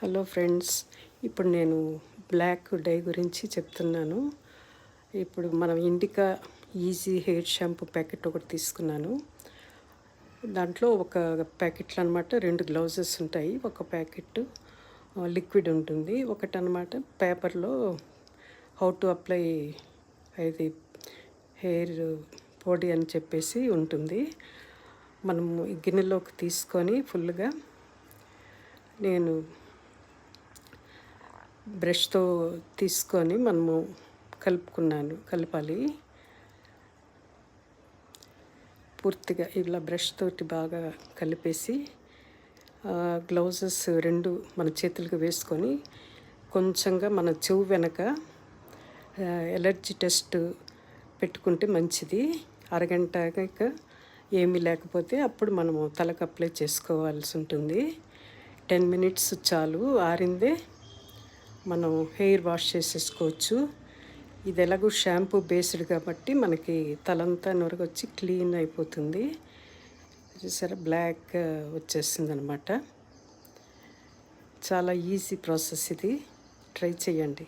Hello friends, ఇప్పుడు నేను black die గురించి చెప్తున్నాను. ఇప్పుడు మనం indica easy hair shampoo packet ఒకటి తీసుకున్నాను. దాంట్లో ఒక ప్యాకెట్లు అనమాట 2 గ్లౌజెస్ ఉంటాయి. ఒక ప్యాకెట్ లిక్విడ్ ఉంటుంది, ఒకటి అనమాట పేపర్లో హౌ టు అప్లై ఇది హెయిర్ పొడి అని చెప్పేసి ఉంటుంది. మనము ఈ గిన్నెలోకి తీసుకొని ఫుల్గా నేను బ్రష్తో తీసుకొని మనము కలపాలి. పూర్తిగా ఇలా బ్రష్ తోటి బాగా కలిపేసి గ్లౌజెస్ 2 మన చేతులకు వేసుకొని కొంచెంగా మన చెవు వెనక ఎలర్జీ టెస్ట్ పెట్టుకుంటే మంచిది. అరగంట ఏమీ లేకపోతే అప్పుడు మనము తలకు అప్లై చేసుకోవాల్సి ఉంటుంది. 10 మినిట్స్ చాలు. ఆరిందే మనం హెయిర్ వాష్ చేసేసుకోవచ్చు. ఇది ఎలాగో షాంపూ బేస్డ్ కాబట్టి మనకి తలంతా నొరగొచ్చి క్లీన్ అయిపోతుంది. చూసారా, బ్లాక్ వచ్చేసింది అనమాట. చాలా ఈజీ ప్రాసెస్ ఇది, ట్రై చేయండి.